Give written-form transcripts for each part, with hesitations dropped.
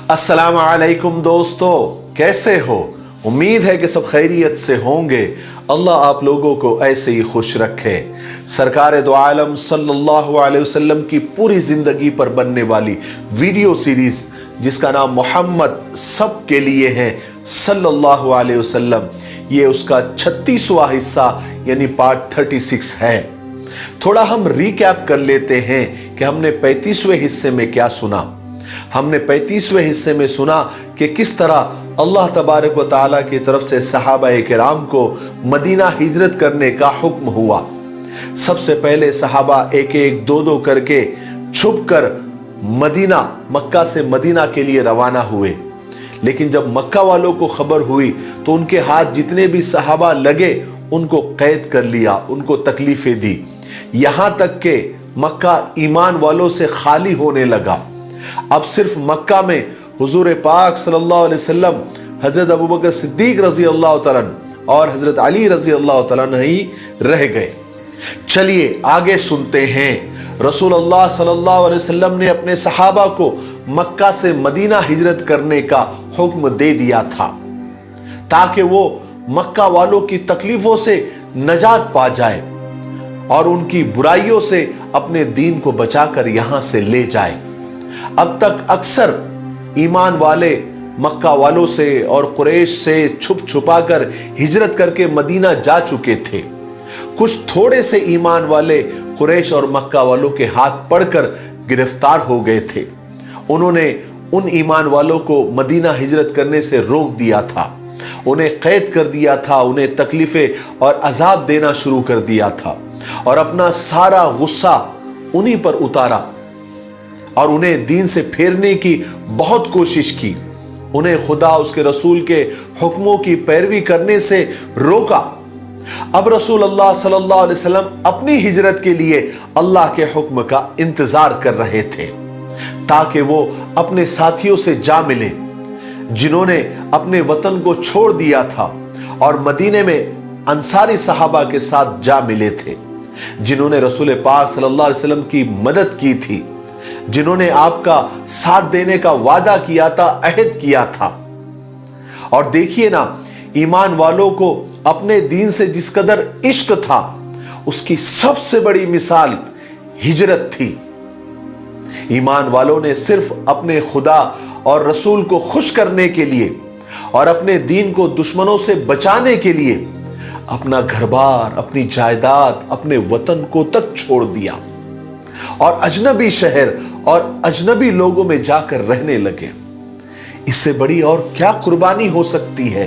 अस्सलाम वालेकुम दोस्तों, कैसे हो? उम्मीद है कि सब खैरियत से होंगे। अल्लाह आप लोगों को ऐसे ही खुश रखे। सरकार दो आलम सल्लल्लाहु अलैहि वसल्लम की पूरी जिंदगी पर बनने वाली वीडियो सीरीज जिसका नाम मोहम्मद सब के लिए है सल्लल्लाहु अलैहि वसल्लम, ये उसका 36वां हिस्सा यानी पार्ट 36 है। थोड़ा हम रिकैप कर लेते हैं कि हमने 35वें हिस्से में क्या सुना। हमने 35वें हिस्से में सुना कि किस तरह अल्लाह तबारक व तआला की तरफ से सहाबाए किराम को मदीना हिजरत करने का हुक्म हुआ। सबसे पहले सहाबा एक एक दो दो करके छुपकर मक्का से मदीना के लिए रवाना हुए। लेकिन जब मक्का वालों को खबर हुई तो उनके हाथ जितने भी सहाबा लगे उनको कैद कर लिया, उनको तकलीफें दी, यहां तक कि मक्का ईमान वालों से खाली होने लगा। अब सिर्फ मक्का में हुजूर पाक सल्लल्लाहु अलैहि वसल्लम, हजरत अबू बकर सिद्दीक रजी अल्लाह तआला और हजरत अली रजी अल्लाह तआला ही रह गए। चलिए आगे सुनते हैं। रसूल अल्लाह सल्लल्लाहु अलैहि वसल्लम ने अपने सहाबा को मक्का से मदीना हिजरत करने का हुक्म दे दिया था ताकि वो मक्का वालों की तकलीफों से नजात पा जाए और उनकी बुराइयों से अपने दीन को बचाकर यहां से ले जाए। अब तक अक्सर ईमान वाले मक्का वालों से और कुरैश से छुप छुपाकर हिजरत करके मदीना जा चुके थे। कुछ थोड़े से ईमान वाले कुरैश और मक्का वालों के हाथ पड़कर गिरफ्तार हो गए थे। उन्होंने उन ईमान वालों को मदीना हिजरत करने से रोक दिया था, उन्हें कैद कर दिया था, उन्हें तकलीफें और अजाब देना शुरू कर दिया था और अपना सारा गुस्सा उन्हीं पर उतारा और उन्हें दीन से फेरने की बहुत कोशिश की। उन्हें खुदा उसके रसूल के हुक्मों की पैरवी करने से रोका। अब रसूल अल्लाह सल्लल्लाहु अलैहि वसल्लम अपनी हिजरत के लिए अल्लाह के हुक्म का इंतजार कर रहे थे ताकि वो अपने साथियों से जा मिले जिन्होंने अपने वतन को छोड़ दिया था और मदीने में अंसारी सहाबा के साथ जा मिले थे जिन्होंने रसूल पाक सल्लल्लाहु अलैहि वसल्लम की मदद की थी, जिन्होंने आपका साथ देने का वादा किया था, अहद किया था। और देखिए ना, ईमान वालों को अपने दीन से जिस कदर इश्क था उसकी सबसे बड़ी मिसाल हिजरत थी। ईमान वालों ने सिर्फ अपने खुदा और रसूल को खुश करने के लिए और अपने दीन को दुश्मनों से बचाने के लिए अपना घर-बार, अपनी जायदाद, अपने वतन को तक छोड़ दिया और अजनबी शहर और अजनबी लोगों में जाकर रहने लगे। इससे बड़ी और क्या कुर्बानी हो सकती है।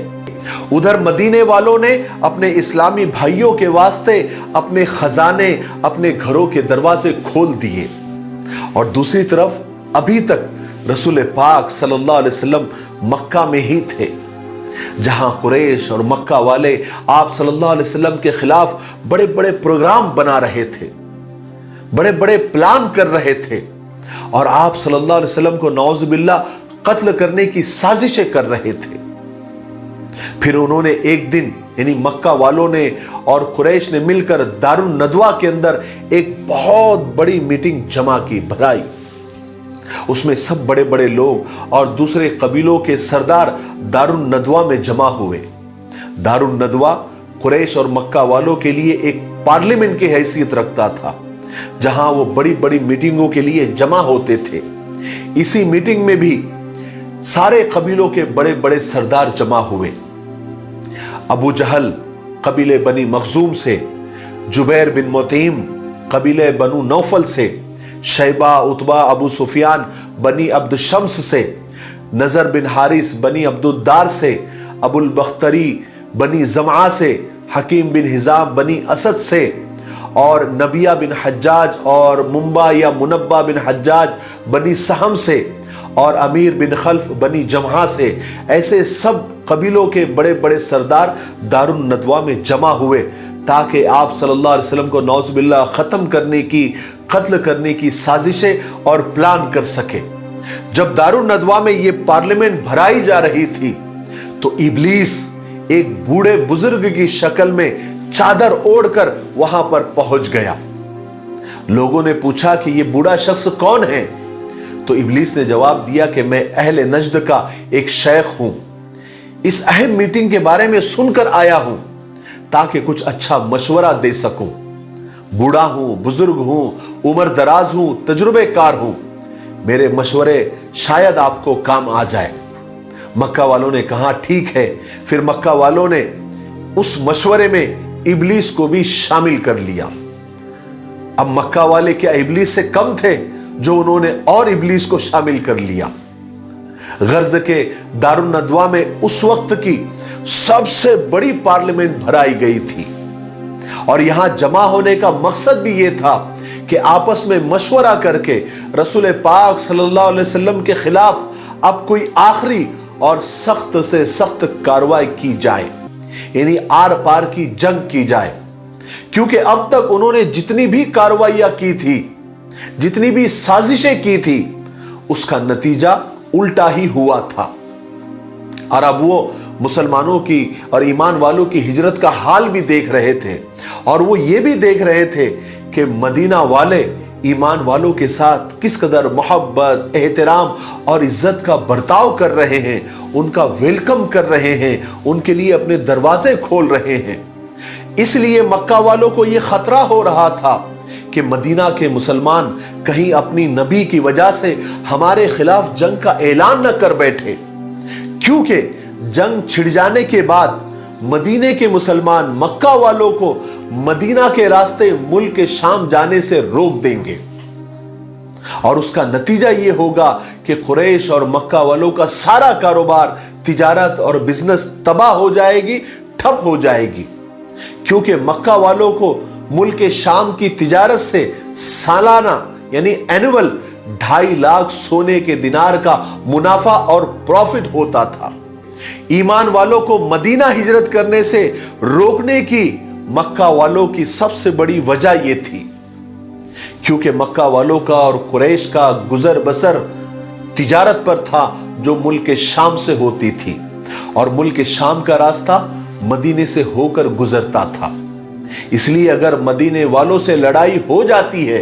उधर मदीने वालों ने अपने इस्लामी भाइयों के वास्ते अपने खजाने, अपने घरों के दरवाजे खोल दिए और दूसरी तरफ अभी तक रसूल पाक सल्लल्लाहु अलैहि वसल्लम मक्का में ही थे जहां कुरैश और मक्का वाले आप सल्लल्लाहु अलैहि वसल्लम के खिलाफ बड़े बड़े प्रोग्राम बना रहे थे, बड़े बड़े प्लान कर रहे थे और आप सल्लल्लाहु अलैहि वसल्लम को नौजुबिल्लाह कत्ल करने की साजिशें कर रहे थे। फिर उन्होंने एक दिन यानी मक्का वालों ने और कुरैश ने मिलकर दारुन नदवा के अंदर एक बहुत बड़ी मीटिंग जमा की, भराई। उसमें सब बड़े बड़े लोग और दूसरे कबीलों के सरदार दारुन नदवा में जमा हुए। दारुन नदवा कुरैश और मक्का वालों के लिए एक पार्लियामेंट की हैसियत रखता था जहां वो बड़ी बड़ी मीटिंगों के लिए जमा होते थे। इसी मीटिंग में भी सारे कबीलों के बड़े बड़े सरदार जमा हुए। अबू जहल कबीले बनी मखजूम से, जुबैर बिन मुतईम कबीले बनु नौफल से, शैबा उतबा अबू सुफियान बनी अब्द शम्स से, नजर बिन हारिस बनी अब्दुद्दार से, अबुल बख्तरी बनी जमा से, हकीम बिन हिजाम बनी असद से और नबिया बिन हज्जाज और मुंबा या मुनब्बा बिन हज्जाज बनी सहम से और अमीर बिन खल्फ बनी जमहा से, ऐसे सब कबीलों के बड़े बड़े सरदार दारुन नदवा में जमा हुए ताकि आप सल्लल्लाहु अलैहि वसल्लम को नौजुबिल्लाह खत्म करने की, कत्ल करने की साजिशें और प्लान कर सके। जब दारुन नदवा में ये पार्लियामेंट भराई जा रही थी तो इब्लीस एक बूढ़े बुजुर्ग की शक्ल में चादर ओढ़कर वहां पर पहुंच गया। लोगों ने पूछा कि यह बूढ़ा शख्स कौन है? तो इब्लीस ने जवाब दिया कि मैं अहले नजद का एक शेख हूं, इस अहम मीटिंग के बारे में सुनकर आया हूं ताकि कुछ अच्छा मशवरा दे सकूं। बूढ़ा हूं, बुजुर्ग हूं, उम्र दराज हूं, तजुर्बेकार हूं, मेरे मशवरे शायद आपको काम आ जाए। मक्का वालों ने कहा ठीक है। फिर मक्का वालों ने उस मशवरे में इब्लीस को भी शामिल कर लिया। अब मक्का वाले क्या इब्लीस से कम थे जो उन्होंने और इब्लीस को शामिल कर लिया। गर्ज के दारुन नदवा में उस वक्त की सबसे बड़ी पार्लियामेंट भराई गई थी और यहां जमा होने का मकसद भी यह था कि आपस में मशवरा करके रसूल पाक सल्लल्लाहु अलैहि वसल्लम के खिलाफ अब कोई आखिरी और सख्त से सख्त कार्रवाई की जाए, यानी आर पार की जंग की जाए। क्योंकि अब तक उन्होंने जितनी भी कार्रवाइयां की थी, जितनी भी साजिशें की थी, उसका नतीजा उल्टा ही हुआ था। और अब वो मुसलमानों की और ईमान वालों की हिजरत का हाल भी देख रहे थे और वो ये भी देख रहे थे कि मदीना वाले ईमान वालों के साथ किस कदर मोहब्बत, एहतराम और इज्जत का बर्ताव कर रहे हैं, उनका वेलकम कर रहे हैं, उनके लिए अपने दरवाजे खोल रहे हैं। इसलिए मक्का वालों को यह खतरा हो रहा था कि मदीना के मुसलमान कहीं अपनी नबी की वजह से हमारे खिलाफ जंग का ऐलान न कर बैठे, क्योंकि जंग छिड़ जाने के बाद मदीने के मुसलमान मक्का वालों को मदीना के रास्ते मुल्क शाम जाने से रोक देंगे और उसका नतीजा यह होगा कि कुरैश और मक्का वालों का सारा कारोबार, तिजारत और बिजनेस तबाह हो जाएगी, ठप हो जाएगी। क्योंकि मक्का वालों को मुल्क शाम की तिजारत से सालाना यानी एनुअल 2.5 लाख सोने के दिनार का मुनाफा और प्रॉफिट होता था। ईमान वालों को मदीना हिजरत करने से रोकने की मक्का वालों की सबसे बड़ी वजह यह थी, क्योंकि मक्का वालों का और कुरैश का गुजर बसर तिजारत पर था जो मुल्क शाम से होती थी और मुल्क शाम का रास्ता मदीने से होकर गुजरता था। इसलिए अगर मदीने वालों से लड़ाई हो जाती है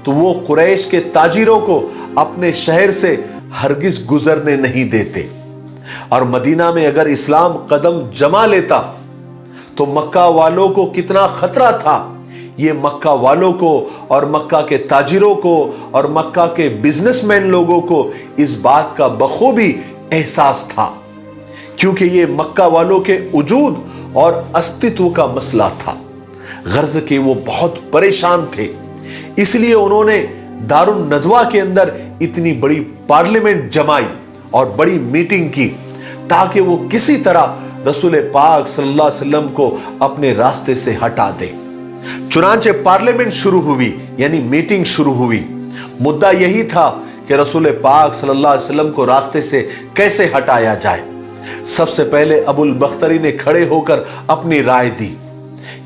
तो वो कुरैश के ताजिरों को अपने शहर से हरगिज गुजरने नहीं देते और मदीना में अगर इस्लाम कदम जमा लेता तो मक्का वालों को कितना खतरा था, ये मक्का वालों को और मक्का के ताजिरों को और मक्का के बिजनेसमैन लोगों को इस बात का बखूबी एहसास था, क्योंकि ये मक्का वालों के वजूद और अस्तित्व का मसला था। गर्ज के वो बहुत परेशान थे, इसलिए उन्होंने दारुन नदवा के अंदर इतनी बड़ी पार्लियामेंट जमाई और बड़ी मीटिंग की ताकि वो किसी तरह रसूल पाक सल्लल्लाहु अलैहि वसल्लम को अपने रास्ते से हटा दे। चुनांचे पार्लियामेंट शुरू हुई, यानी मीटिंग शुरू हुई। मुद्दा यही था कि रसूल पाक सल्लल्लाहु अलैहि वसल्लम को रास्ते से कैसे हटाया जाए। सबसे पहले अबुल बख्तरी ने खड़े होकर अपनी राय दी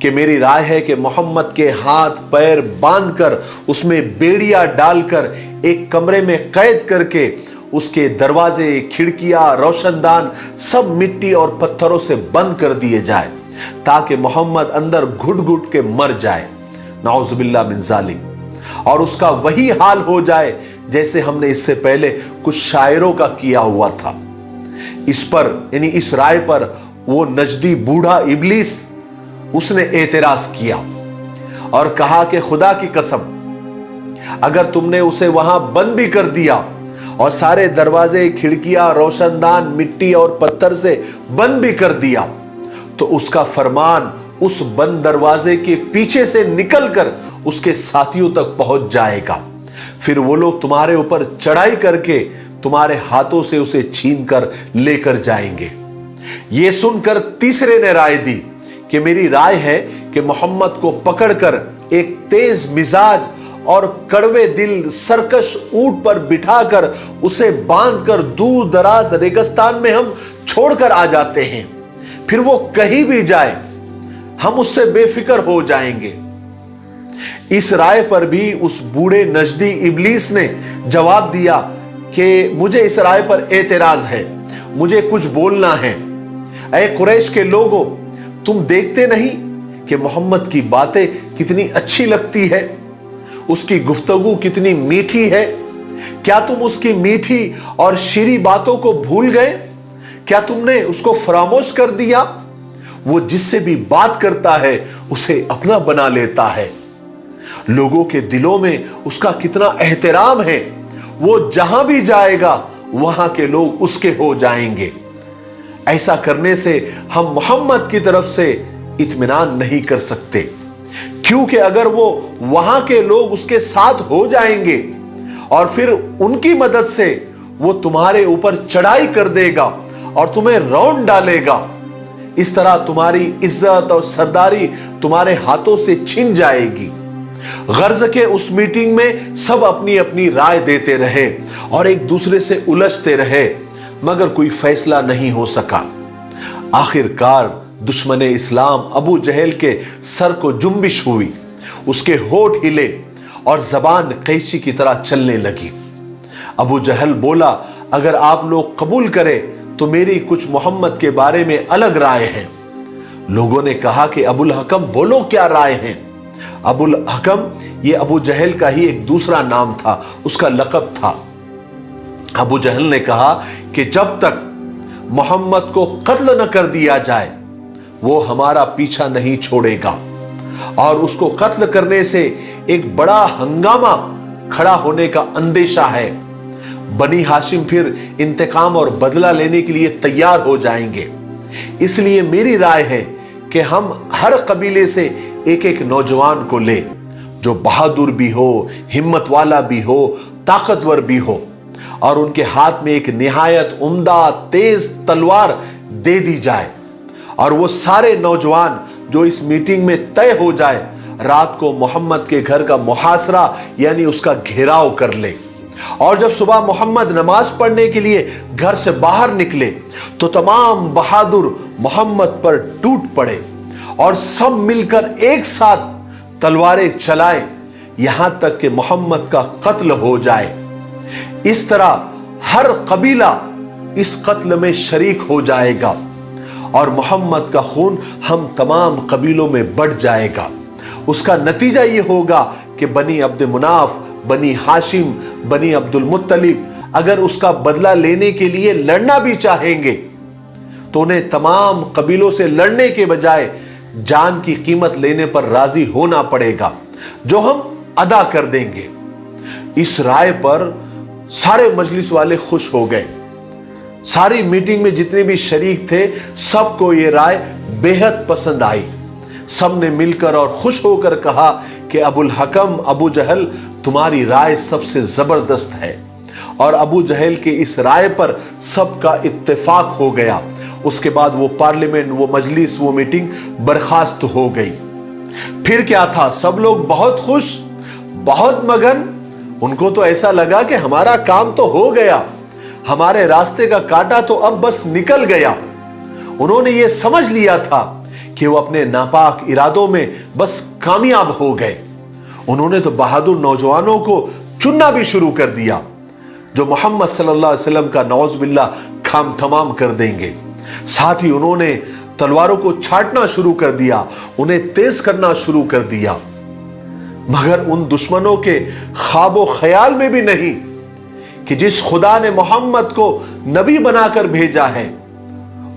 कि मेरी राय है कि मोहम्मद के हाथ पैर बांधकर उसमें बेड़िया डालकर एक कमरे में कैद करके उसके दरवाजे, खिड़कियां, रोशनदान सब मिट्टी और पत्थरों से बंद कर दिए जाए ताकि मोहम्मद अंदर घुट घुट के मर जाए, नाउजुबिल्लाह मिन जालिक। और उसका वही हाल हो जाए जैसे हमने इससे पहले कुछ शायरों का किया हुआ था। इस पर यानी इस राय पर वो नजदी बूढ़ा इब्लीस उसने एतराज किया और कहा कि खुदा की कसम, अगर तुमने उसे वहां बंद भी कर दिया और सारे दरवाजे, खिड़कियां, रोशनदान मिट्टी और पत्थर से बंद भी कर दिया तो उसका फरमान उस बंद दरवाजे के पीछे से निकलकर उसके साथियों तक पहुंच जाएगा। फिर वो लोग तुम्हारे ऊपर चढ़ाई करके तुम्हारे हाथों से उसे छीनकर लेकर जाएंगे। यह सुनकर तीसरे ने राय दी कि मेरी राय है कि मोहम्मद को पकड़कर एक तेज मिजाज और कड़वे दिल सरकश ऊंट पर बिठाकर उसे बांधकर दूर दराज रेगिस्तान में हम छोड़कर आ जाते हैं। फिर वो कहीं भी जाए हम उससे बेफिक्र हो जाएंगे। इस राय पर भी उस बूढ़े नजदी इब्लीस ने जवाब दिया कि मुझे इस राय पर एतराज है, मुझे कुछ बोलना है। ऐ कुरैश के लोगों, तुम देखते नहीं कि मोहम्मद की बातें कितनी अच्छी लगती है, उसकी गुफ्तगू कितनी मीठी है, क्या तुम उसकी मीठी और शीरी बातों को भूल गए? क्या तुमने उसको फरामोश कर दिया? वो जिससे भी बात करता है उसे अपना बना लेता है। लोगों के दिलों में उसका कितना एहतराम है। वो जहां भी जाएगा वहां के लोग उसके हो जाएंगे। ऐसा करने से हम मोहम्मद की तरफ से इत्मीनान नहीं कर सकते, क्योंकि अगर वो वहां के लोग उसके साथ हो जाएंगे और फिर उनकी मदद से वो तुम्हारे ऊपर चढ़ाई कर देगा और तुम्हें रौंद डालेगा, इस तरह तुम्हारी इज्जत और सरदारी तुम्हारे हाथों से छिन जाएगी। गर्ज के उस मीटिंग में सब अपनी अपनी राय देते रहे और एक दूसरे से उलझते रहे, मगर कोई फैसला नहीं हो सका। आखिरकार दुश्मने इस्लाम अबू जहल के सर को जुम्बिश हुई, उसके होठ हिले और जबान कैंची की तरह चलने लगी। अबू जहल बोला, अगर आप लोग कबूल करें तो मेरी कुछ मोहम्मद के बारे में अलग राय है। लोगों ने कहा कि अबुल हकम बोलो क्या राय है। अबुल हकम ये अबू जहल का ही एक दूसरा नाम था, उसका लक़ब था। अबू जहल ने कहा कि जब तक मोहम्मद को कत्ल न कर दिया जाए वो हमारा पीछा नहीं छोड़ेगा, और उसको कत्ल करने से एक बड़ा हंगामा खड़ा होने का अंदेशा है। बनी हाशिम फिर इंतकाम और बदला लेने के लिए तैयार हो जाएंगे। इसलिए मेरी राय है कि हम हर कबीले से एक एक नौजवान को ले, जो बहादुर भी हो, हिम्मत वाला भी हो, ताकतवर भी हो, और उनके हाथ में एक निहायत उम्दा तेज तलवार दे दी जाए, और वो सारे नौजवान जो इस मीटिंग में तय हो जाए रात को मोहम्मद के घर का मुहासरा यानी उसका घेराव कर ले। और जब सुबह मोहम्मद नमाज पढ़ने के लिए घर से बाहर निकले तो तमाम बहादुर मोहम्मद पर टूट पड़े और सब मिलकर एक साथ तलवारें चलाएं, यहां तक कि मोहम्मद का कत्ल हो जाए। इस तरह हर कबीला इस कत्ल में शरीक हो जाएगा और मोहम्मद का खून हम तमाम कबीलों में बढ़ जाएगा। उसका नतीजा ये होगा कि बनी अब्द मुनाफ, बनी हाशिम, बनी अब्दुल मुत्तलिब अगर उसका बदला लेने के लिए लड़ना भी चाहेंगे तो उन्हें तमाम कबीलों से लड़ने के बजाय जान की कीमत लेने पर राजी होना पड़ेगा, जो हम अदा कर देंगे। इस राय पर सारे मजलिस वाले खुश हो गए। सारी मीटिंग में जितने भी शरीक थे सबको ये राय बेहद पसंद आई। सब ने मिलकर और खुश होकर कहा कि अबुल हकम, अबू जहल, तुम्हारी राय सबसे जबरदस्त है। और अबू जहल के इस राय पर सबका इत्तेफाक हो गया। उसके बाद वो पार्लियामेंट, वो मजलिस, वो मीटिंग बर्खास्त हो गई। फिर क्या था, सब लोग बहुत खुश, बहुत मगन। उनको तो ऐसा लगा कि हमारा काम तो हो गया, हमारे रास्ते का कांटा तो अब बस निकल गया। उन्होंने ये समझ लिया था कि वो अपने नापाक इरादों में बस कामयाब हो गए। उन्होंने तो बहादुर नौजवानों को चुनना भी शुरू कर दिया, जो मोहम्मद सल्लल्लाहु अलैहि वसल्लम का नौज बिल्ला काम तमाम कर देंगे। साथ ही उन्होंने तलवारों को छांटना शुरू कर दिया, उन्हें तेज करना शुरू कर दिया। मगर उन दुश्मनों के ख्वाबो ख्याल में भी नहीं कि जिस खुदा ने मोहम्मद को नबी बनाकर भेजा है,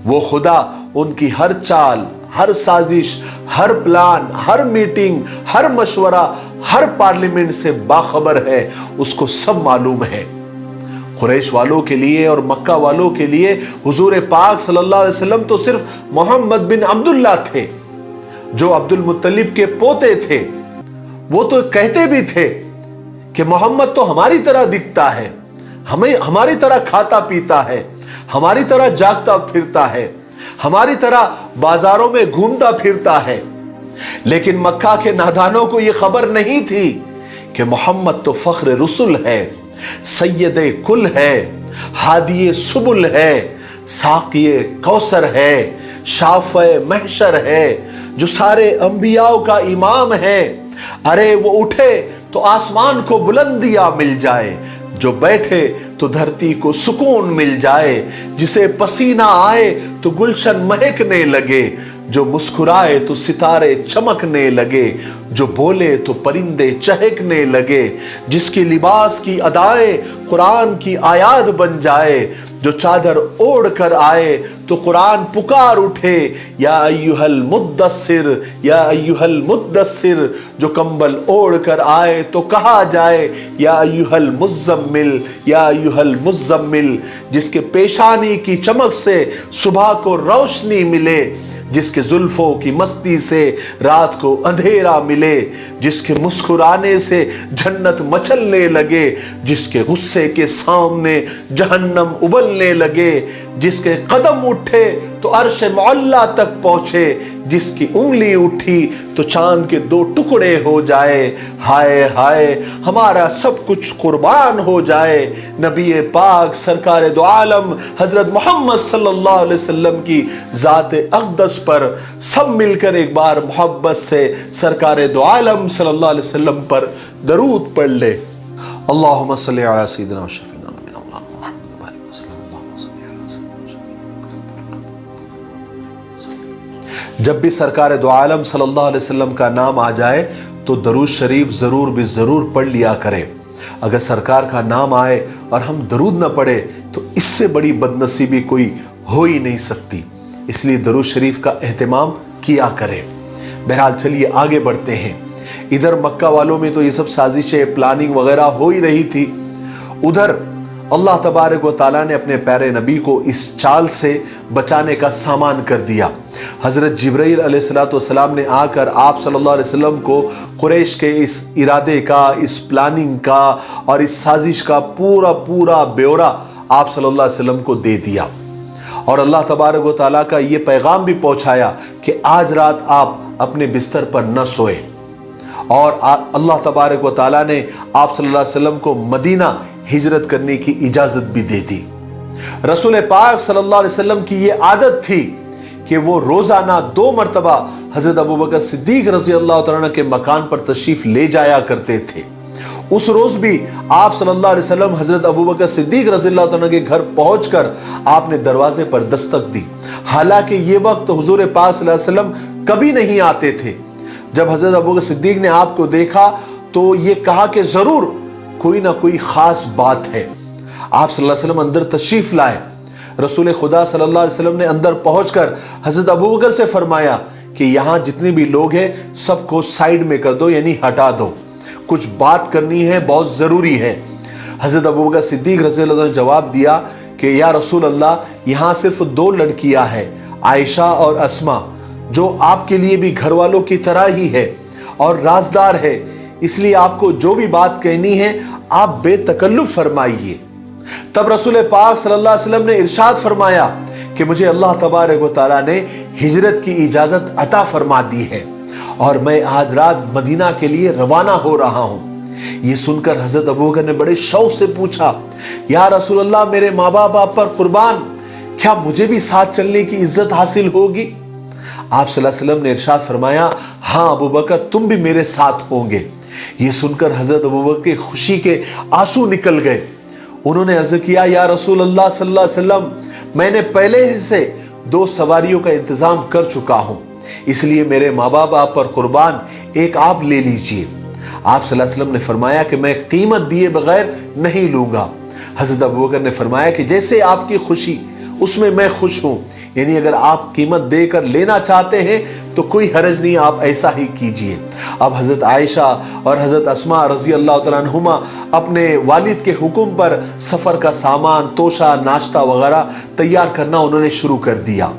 वो खुदा उनकी हर चाल, हर साजिश, हर प्लान, हर मीटिंग, हर मशवरा, हर पार्लियामेंट से बाखबर है। उसको सब मालूम है। कुरैश वालों के लिए और मक्का वालों के लिए हुजूर पाक सल्लल्लाहु अलैहि वसल्लम तो सिर्फ मोहम्मद बिन अब्दुल्लाह थे, जो अब्दुल मुत्तलिब के पोते थे। वो तो कहते भी थे कि मोहम्मद तो हमारी तरह दिखता है, हमें हमारी तरह खाता पीता है, हमारी तरह जागता फिरता है, हमारी तरह बाजारों में घूमता फिरता है। लेकिन मक्का के नादानों को यह खबर नहीं थी कि मोहम्मद तो फख्र रसूल है, सैयदे कुल है, हादिये सुबुल है, साकिये कौसर है, शाफ़े महशर है, जो सारे अंबियाओं का इमाम है। अरे वो उठे तो आसमान को बुलंदियां मिल जाए, जो बैठे तो धरती को सुकून मिल जाए, जिसे पसीना आए तो गुलशन महकने लगे, जो मुस्कुराए तो सितारे चमकने लगे, जो बोले तो परिंदे चहकने लगे, जिसकी लिबास की अदाएं कुरान की आयात बन जाए, जो चादर ओढ़ कर आए तो कुरान पुकार उठे, या अय्युहल मुद्दस्सिर या अय्युहल मुद्दस्सिर, जो कंबल ओढ़ कर आए तो कहा जाए या अय्युहल मुज़्ज़म्मिल या अय्युहल मुज़्ज़म्मिल, जिसके पेशानी की चमक से सुबह को रोशनी मिले, जिसके जुल्फों की मस्ती से रात को अंधेरा मिले, जिसके मुस्कुराने से जन्नत मचलने लगे, जिसके गुस्से के सामने जहन्नम उबलने लगे, जिसके कदम उठे तो अर्श मौला तक पहुंचे, जिसकी उंगली उठी तो चांद के 2 टुकड़े हो जाए। हाय हाय हमारा सब कुछ कुर्बान हो जाए। नबी पाक सरकार दो आलम हजरत मोहम्मद सल्लल्लाहु अलैहि वसल्लम की ज़ात अक़दस पर सब मिलकर एक बार मोहब्बत से सरकार दो आलम सल्लल्लाहु अलैहि वसल्लम पर दरूद पढ़ ले। अल्लाहुम्मा सल्ली अला सय्यिदिना व शफ़ीना जब भी सरकार दो आलम सल्लल्लाहु अलैहि वसल्लम का नाम आ जाए तो दरूद शरीफ ज़रूर भी ज़रूर पढ़ लिया करें। अगर सरकार का नाम आए और हम दरूद न पढ़े तो इससे बड़ी बदनसीबी कोई हो ही नहीं सकती। इसलिए दरूद शरीफ का एहतमाम किया करें। बहरहाल चलिए आगे बढ़ते हैं। इधर मक्का वालों में तो ये सब साजिशें प्लानिंग वगैरह हो ही रही थी, उधर अल्लाह तबारक व तआला ने अपने प्यारे नबी को इस चाल से बचाने का सामान कर दिया। हज़रत जिब्राइल अलैहिस्सलाम ने आकर आप सल्लल्लाहु अलैहि वसल्लम को कुरैश के इस इरादे का, इस प्लानिंग का और इस साजिश का पूरा ब्यौरा आप सल्लल्लाहु अलैहि वसल्लम को दे दिया। और अल्लाह तबारक व तआला का ये पैगाम भी पहुँचाया कि आज रात आप अपने बिस्तर पर न सोए। और अल्लाह तबारक व तआला ने आप सल्लल्लाहु अलैहि वसल्लम को मदीना हिजरत करने की इजाज़त भी दे दी। रसूल पाक सल्लल्लाहु अलैहि वसल्लम की ये आदत थी कि वो रोज़ाना 2 मरतबा हज़रत अबू बकर सिद्दीक रज़ी अल्लाह तआला के मकान पर तशरीफ़ ले जाया करते थे। उस रोज़ भी आप सल्लल्लाहु अलैहि वसल्लम हज़रत अबू बकर सिद्दीक रज़ी अल्लाह तआला के घर पहुँचकर आपने दरवाजे पर दस्तक दी। हालांकि ये वक्त हुज़ूर पाक सल्लल्लाहु अलैहि वसल्लम कभी नहीं आते थे। जब हज़रत अबू बकर सिद्दीक ने आपको देखा तो ये कहा कि ज़रूर कोई ना कोई ख़ास बात है। आप सल्लल्लाहु अलैहि वसल्लम अंदर तशरीफ़ लाए। रसूल खुदा सल्लल्लाहु अलैहि वसल्लम ने अंदर पहुंचकर हज़रत अबू बकर से फरमाया कि यहाँ जितने भी लोग हैं सबको साइड में कर दो, यानी हटा दो, कुछ बात करनी है, बहुत ज़रूरी है। हज़रत अबू बकर सिद्दीक रज़ी अल्लाह ने जवाब दिया कि या रसूल अल्लाह, यहाँ सिर्फ 2 लड़कियाँ हैं, आयशा और अस्मा, जो आपके लिए भी घर वालों की तरह ही है और राजदार है, इसलिए आपको जो भी बात कहनी है आप बेतकल्लुफ़ फरमाइए। तब रसूल पाक सल्लल्लाहु अलैहि वसल्लम ने इरशाद फरमाया कि मुझे अल्लाह तबारक व तआला ने हिजरत की इजाज़त अता फरमा दी है और मैं आज रात मदीना के लिए रवाना हो रहा हूँ। ये सुनकर हज़रत अबू बकर ने बड़े शौक़ से पूछा, या रसूल अल्लाह, मेरे माँ बाप आप पर कुर्बान, क्या मुझे भी साथ चलने की इज्जत हासिल होगी? आप सल्लल्लाहु अलैहि वसल्लम ने इरशाद फरमाया, हाँ अबू बकर, तुम भी मेरे साथ होंगे। ये सुनकर हज़रत अबू बकर के खुशी के आंसू निकल गए। उन्होंने अर्ज़ किया, या रसूल अल्लाह सल्लल्लाहु अलैहि वसल्लम, मैंने पहले ही से 2 सवारियों का इंतज़ाम कर चुका हूँ, इसलिए मेरे माँ बाप आप पर कुर्बान, एक आप ले लीजिए। आप सल्लल्लाहु अलैहि वसल्लम ने फरमाया कि मैं कीमत दिए बगैर नहीं लूँगा। हज़रत अबू बकर ने फरमाया कि जैसे आपकी खुशी उसमें मैं खुश हूँ, यानी अगर आप कीमत देकर लेना चाहते हैं तो कोई हरज नहीं, आप ऐसा ही कीजिए। अब हज़रत आयशा और हज़रत अस्मा रज़ी अल्लाह तआला अन्हुमा अपने वालिद के हुक्म पर सफ़र का सामान, तोशा, नाश्ता वगैरह तैयार करना उन्होंने शुरू कर दिया।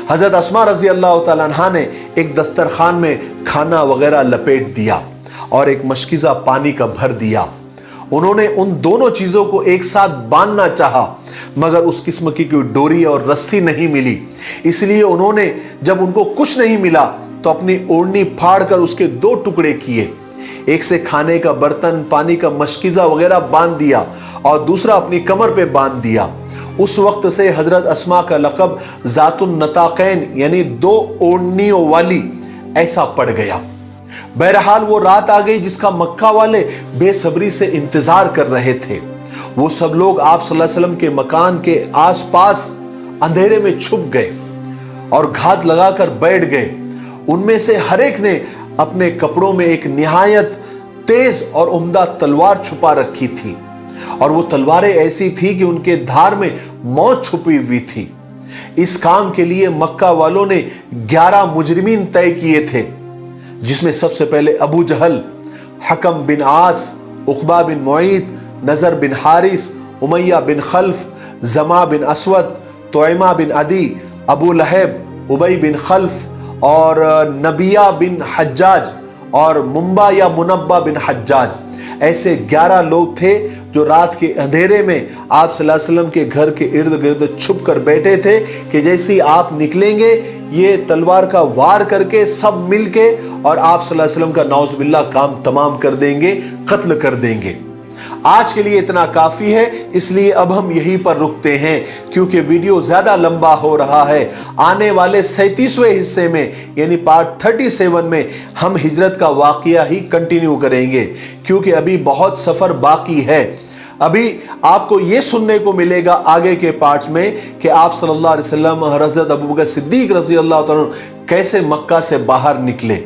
हज़रत अस्मा रज़ी अल्लाह तआला अन्हा ने एक दस्तरखान में खाना वगैरह लपेट दिया और एक मशकीज़ा पानी का भर दिया। उन्होंने उन दोनों चीज़ों को एक साथ बांधना चाहा, मगर उस किस्म की कोई डोरी और रस्सी नहीं मिली। इसलिए उन्होंने, जब उनको कुछ नहीं मिला, तो अपनी ओढ़नी फाड़ कर उसके 2 टुकड़े किए। एक से खाने का बर्तन, पानी का मशकीज़ा वगैरह बांध दिया और दूसरा अपनी कमर पे बांध दिया। उस वक्त से हज़रत अस्मा का लक़ब ज़ातुन नताक़ैन, यानी 2 ओढ़नियों वाली, ऐसा पड़ गया। बहरहाल वो रात आ गई जिसका मक्का वाले बेसब्री से इंतज़ार कर रहे थे। वो सब लोग आप सल्लल्लाहु अलैहि वसल्लम के मकान के आसपास अंधेरे में छुप गए और घात लगाकर बैठ गए। उनमें से हर एक ने अपने कपड़ों में एक निहायत तेज और उम्दा तलवार छुपा रखी थी, और वो तलवारें ऐसी थी कि उनके धार में मौत छुपी हुई थी। इस काम के लिए मक्का वालों ने 11 मुजरिमीन तय किए थे, जिसमें सबसे पहले अबू जहल, हकम बिन आस, उकबा बिन मुईत, नजर बिन हारिस, उमैया बिन खल्फ, जमा बिन असवद, तोयमा बिन अदी, अबू लहब, उबई बिन खल्फ और नबिया बिन हज्जाज और मुंबा या मुनब्बा बिन हज्जाज। ऐसे 11 लोग थे जो रात के अंधेरे में आप सल्लल्लाहु अलैहि वसल्लम के घर के इर्द गिर्द छुप कर बैठे थे कि जैसे ही आप निकलेंगे ये तलवार का वार करके सब मिलके और आप सल्लल्लाहु अलैहि वसल्लम का नाउज़ुबिल्लाह काम तमाम कर देंगे, कत्ल कर देंगे। आज के लिए इतना काफी है, इसलिए अब हम यहीं पर रुकते हैं क्योंकि वीडियो ज्यादा लंबा हो रहा है। आने वाले 37वें हिस्से में यानी पार्ट 37 में हम हिजरत का वाकया ही कंटिन्यू करेंगे, क्योंकि अभी बहुत सफर बाकी है। अभी आपको ये सुनने को मिलेगा आगे के पार्ट्स में कि आप सल्लल्लाहु अलैहि वसल्लम हज़रत अबू बकर सिद्दीक रज़ी अल्लाह तआला कैसे मक्का से बाहर निकले,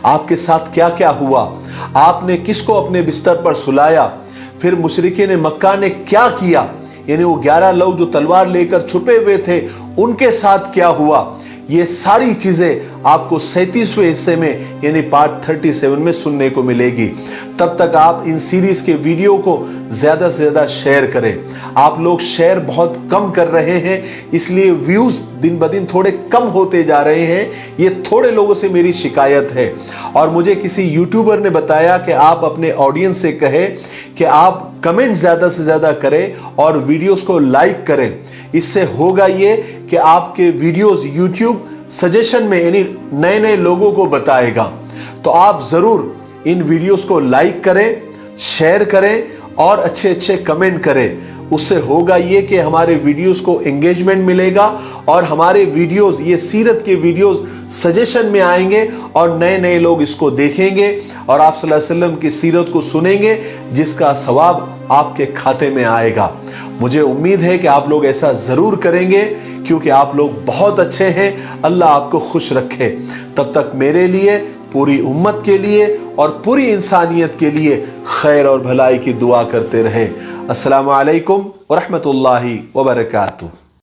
आपके साथ क्या क्या हुआ, आपने किसको अपने बिस्तर पर सुलाया, फिर मुशरिकीन मक्का ने क्या किया, यानी वो 11 लोग जो तलवार लेकर छुपे हुए थे उनके साथ क्या हुआ। ये सारी चीजें आपको 37वें हिस्से में यानी पार्ट 37 में सुनने को मिलेगी। तब तक आप इन सीरीज के वीडियो को ज्यादा से ज्यादा शेयर करें। आप लोग शेयर बहुत कम कर रहे हैं, इसलिए व्यूज दिन ब दिन थोड़े कम होते जा रहे हैं। ये थोड़े लोगों से मेरी शिकायत है, और मुझे किसी यूट्यूबर ने बताया कि आप अपने ऑडियंस से कहें कि आप कमेंट ज्यादा से ज्यादा करें और वीडियोस को लाइक करें। इससे होगा ये कि आपके वीडियोस यूट्यूब सजेशन में यानी नए नए लोगों को बताएगा। तो आप जरूर इन वीडियोस को लाइक करें, शेयर करें और अच्छे अच्छे कमेंट करें। उससे होगा ये कि हमारे वीडियोस को एंगेजमेंट मिलेगा और हमारे वीडियोस, ये सीरत के वीडियोस सजेशन में आएंगे और नए नए लोग इसको देखेंगे और आप सल्लल्लाहु अलैहि वसल्लम की सीरत को सुनेंगे, जिसका सवाब आपके खाते में आएगा। मुझे उम्मीद है कि आप लोग ऐसा जरूर करेंगे, क्योंकि आप लोग बहुत अच्छे हैं। अल्लाह आपको खुश रखे। तब तक मेरे लिए, पूरी उम्मत के लिए और पूरी इंसानियत के लिए खैर और भलाई की दुआ करते रहे। अस्सलामु अलैकुम व रहमतुल्लाहि व बरकातुहू।